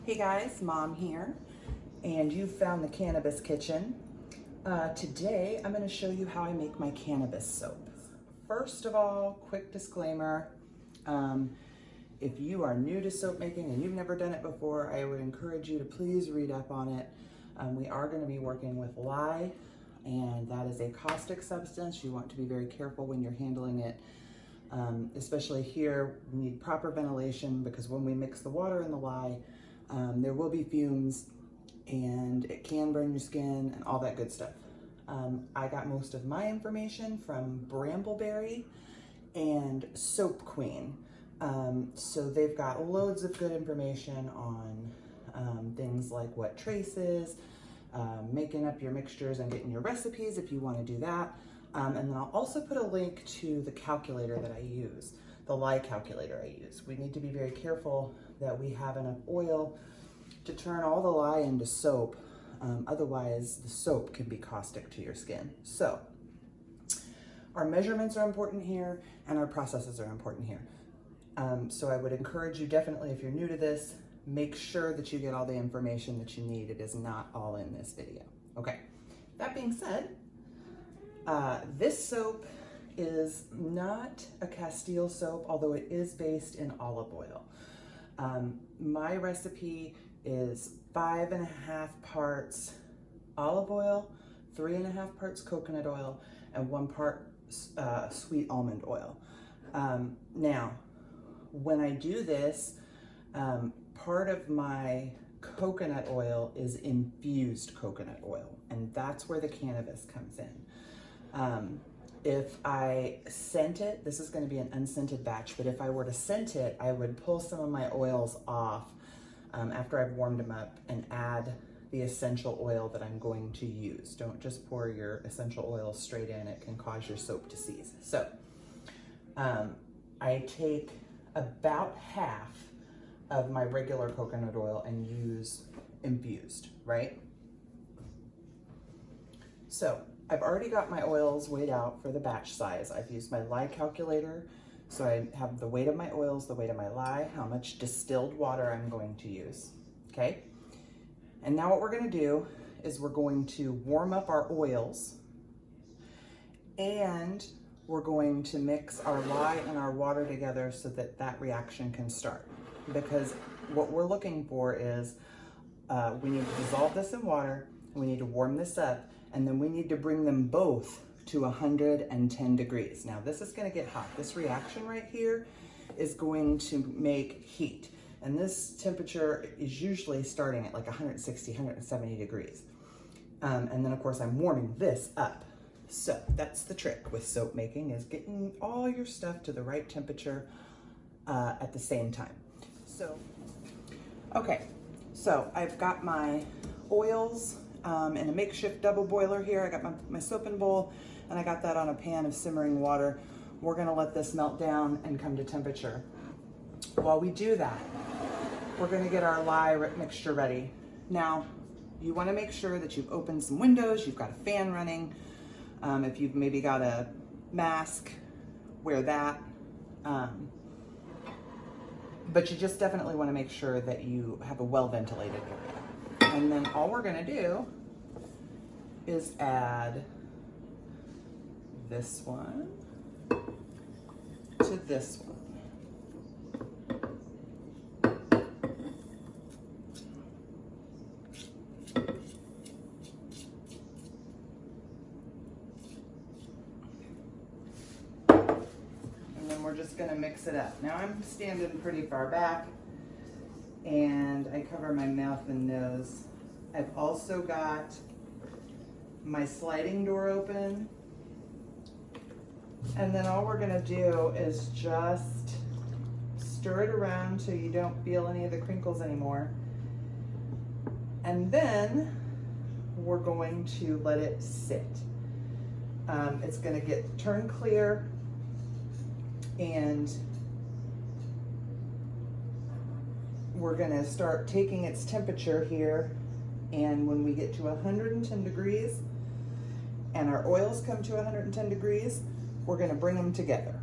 Hey guys, Mom here, and you've found the Cannabis Kitchen. Today I'm going to show you how I make my cannabis soap. First of all, quick disclaimer, if you are new to soap making and you've never done it before, I would encourage you to please read up on it. We are going to be working with lye, and that is a caustic substance. You want to be very careful when you're handling it. Especially here, we need proper ventilation because when we mix the water and the lye, there will be fumes and it can burn your skin and all that good stuff. I got most of my information from Brambleberry and Soap Queen. So they've got loads of good information on things like what traces, making up your mixtures and getting your recipes if you want to do that. And then I'll also put a link to the calculator that I use, the lye calculator I use. We need to be very careful that we have enough oil to turn all the lye into soap. Otherwise, the soap can be caustic to your skin. So our measurements are important here and our processes are important here. So I would encourage you definitely, if you're new to this, make sure that you get all the information that you need. It is not all in this video. Okay, that being said, this soap is not a Castile soap, although it is based in olive oil. My recipe is 5.5 parts olive oil, 3.5 parts coconut oil, and 1 part sweet almond oil. Now, when I do this, part of my coconut oil is infused coconut oil, and that's where the cannabis comes in. If I scent it, this is going to be an unscented batch, but if I were to scent it, I would pull some of my oils off after I've warmed them up and add the essential oil that I'm going to use. Don't just pour your essential oil straight in. It can cause your soap to seize. So I take about half of my regular coconut oil and use infused, right? So I've already got my oils weighed out for the batch size. I've used my lye calculator. So I have the weight of my oils, the weight of my lye, how much distilled water I'm going to use, okay? And now what we're gonna do is we're going to warm up our oils and we're going to mix our lye and our water together so that that reaction can start. Because what we're looking for is we need to dissolve this in water, we need to warm this up, and then we need to bring them both to 110 degrees. Now this is gonna get hot. This reaction right here is going to make heat. And this temperature is usually starting at like 160, 170 degrees. And then of course I'm warming this up. So that's the trick with soap making, is getting all your stuff to the right temperature at the same time. So, okay, so I've got my oils in a makeshift double boiler here. I got my soaping bowl, and I got that on a pan of simmering water. We're gonna let this melt down and come to temperature. While we do that, we're gonna get our lye mixture ready. Now, you wanna make sure that you've opened some windows, you've got a fan running. If you've maybe got a mask, wear that. But you just definitely wanna make sure that you have a well-ventilated area. And then all we're gonna do is add this one to this one. And then we're just gonna mix it up. Now I'm standing pretty far back and I cover my mouth and nose. I've also got my sliding door open. And then all we're gonna do is just stir it around so you don't feel any of the crinkles anymore. And then we're going to let it sit. It's gonna turn clear, and we're gonna start taking its temperature here. And when we get to 110 degrees and our oils come to 110 degrees, we're gonna bring them together.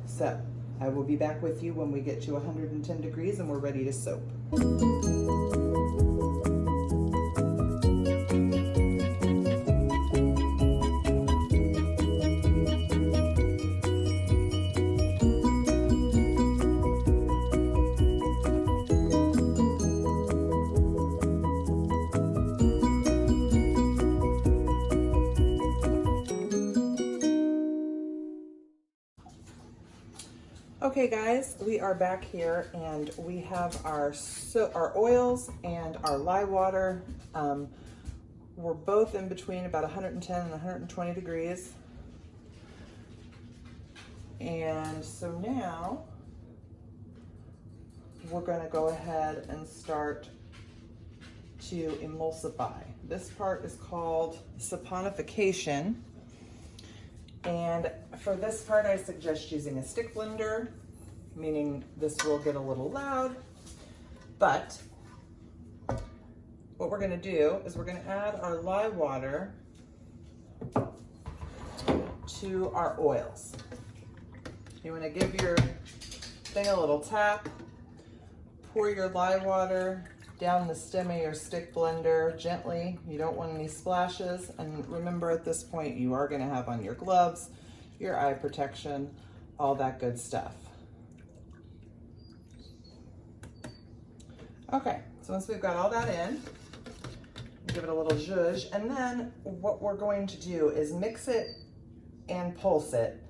So I will be back with you when we get to 110 degrees and we're ready to soap. Okay guys, we are back here and we have our oils and our lye water. We're both in between about 110 and 120 degrees. And so now we're going to go ahead and start to emulsify. This part is called saponification. And for this part, I suggest using a stick blender, meaning this will get a little loud. But what we're going to do is we're going to add our lye water to our oils. You want to give your thing a little tap, pour your lye water down the stem of your stick blender gently. You don't want any splashes. And remember, at this point, you are going to have on your gloves, your eye protection, all that good stuff. Okay, so once we've got all that in, give it a little zhuzh, and then what we're going to do is mix it and pulse it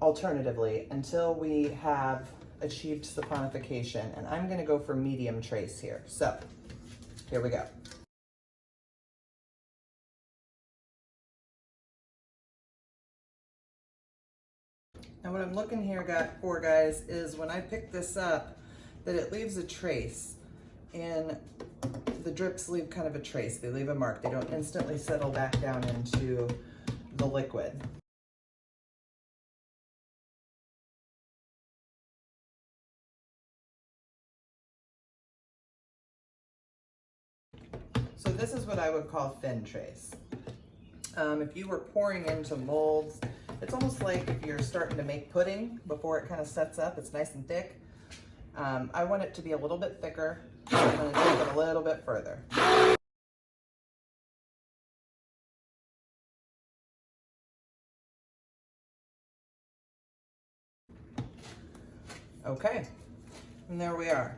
alternatively until we have achieved saponification. And I'm going to go for medium trace here. So here we go. Now what I'm looking here for, guys, is when I pick this up, that it leaves a trace. And the drips leave kind of a trace. They leave a mark. They don't instantly settle back down into the liquid. So this is what I would call thin trace. If you were pouring into molds, it's almost like if you're starting to make pudding before it kind of sets up, it's nice and thick. I want it to be a little bit thicker. I'm going to take it a little bit further. Okay, and there we are.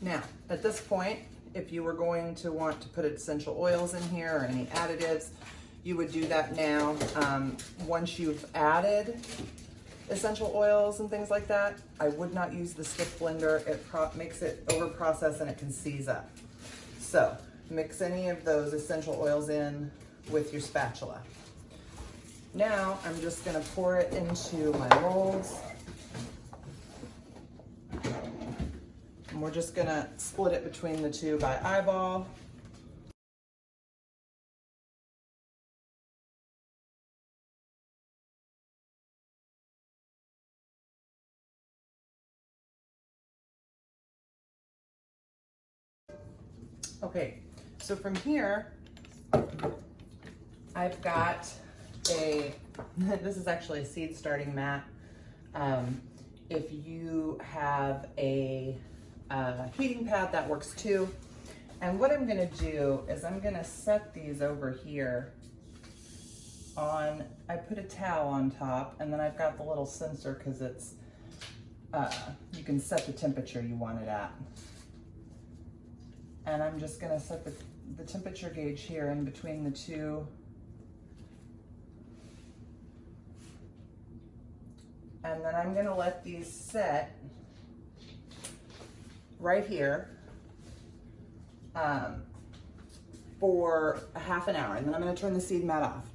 Now, at this point, if you were going to want to put essential oils in here or any additives, you would do that now. Once you've added essential oils and things like that, I would not use the stick blender. It makes it over processed and it can seize up. So mix any of those essential oils in with your spatula. Now I'm just going to pour it into my molds. And we're just going to split it between the two by eyeball. Okay, so from here, I've got this is actually a seed starting mat. If you have a heating pad, that works too. And what I'm gonna do is I'm gonna set these over here on, I put a towel on top, and then I've got the little sensor because it's, you can set the temperature you want it at. And I'm just gonna set the temperature gauge here in between the two. And then I'm gonna let these set right here for a half an hour. And then I'm gonna turn the seed mat off.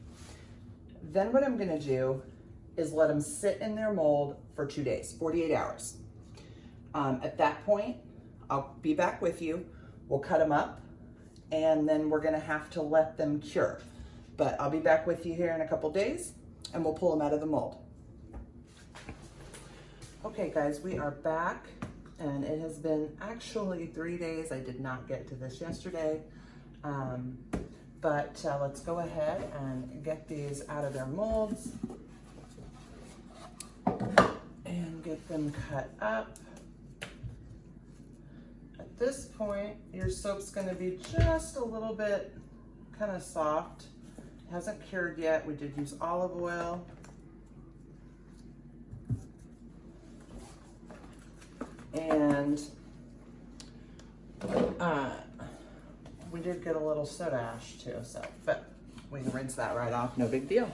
Then what I'm gonna do is let them sit in their mold for 2 days, 48 hours. At that point, I'll be back with you. We'll cut them up, and then we're gonna have to let them cure. But I'll be back with you here in a couple days, and we'll pull them out of the mold. Okay guys, we are back, and it has been actually 3 days. I did not get to this yesterday, but let's go ahead and get these out of their molds and get them cut up. At this point, your soap's gonna be just a little bit kind of soft. It hasn't cured yet. We did use olive oil. And we did get a little soda ash too, so, but we can rinse that right off, no big deal.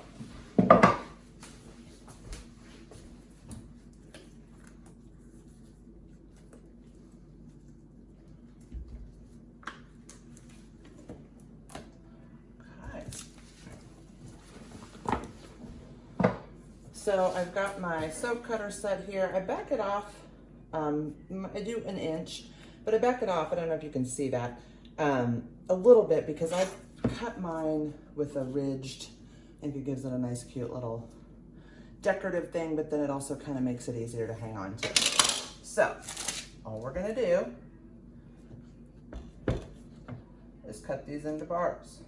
So I've got my soap cutter set here. I back it off, I do an inch, but I back it off, I don't know if you can see that, a little bit because I've cut mine with a ridged. I think it gives it a nice cute little decorative thing, but then it also kind of makes it easier to hang on to. So all we're gonna do is cut these into bars.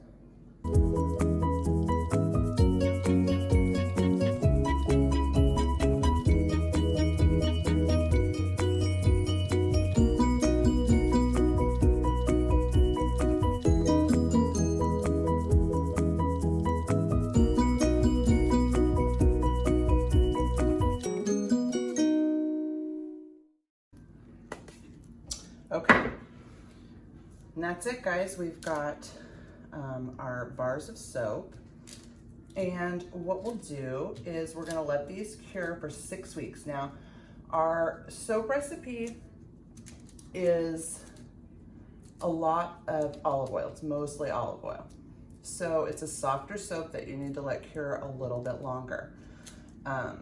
Okay, and that's it, guys. We've got our bars of soap, and what we'll do is we're gonna let these cure for 6 weeks. Now, our soap recipe is a lot of olive oil. It's mostly olive oil. So it's a softer soap that you need to let cure a little bit longer. Oh,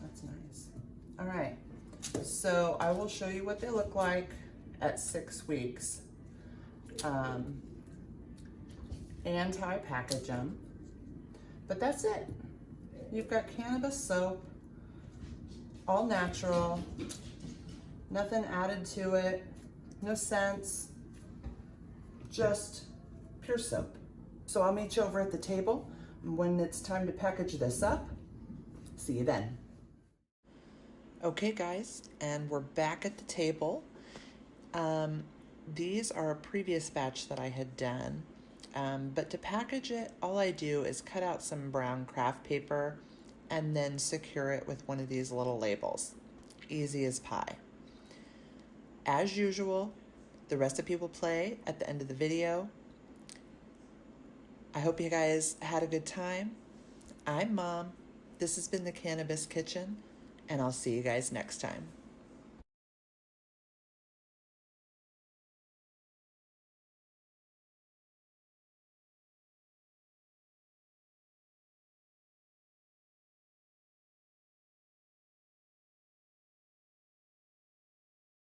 that's nice. All right. So I will show you what they look like at 6 weeks and how I package them. But that's it. You've got cannabis soap, all natural, nothing added to it, no scents, just pure soap. So I'll meet you over at the table when it's time to package this up. See you then. Okay guys, and we're back at the table. These are a previous batch that I had done, but to package it, all I do is cut out some brown craft paper and then secure it with one of these little labels. Easy as pie. As usual, the recipe will play at the end of the video. I hope you guys had a good time. I'm Mom. This has been the Cannabis Kitchen, and I'll see you guys next time.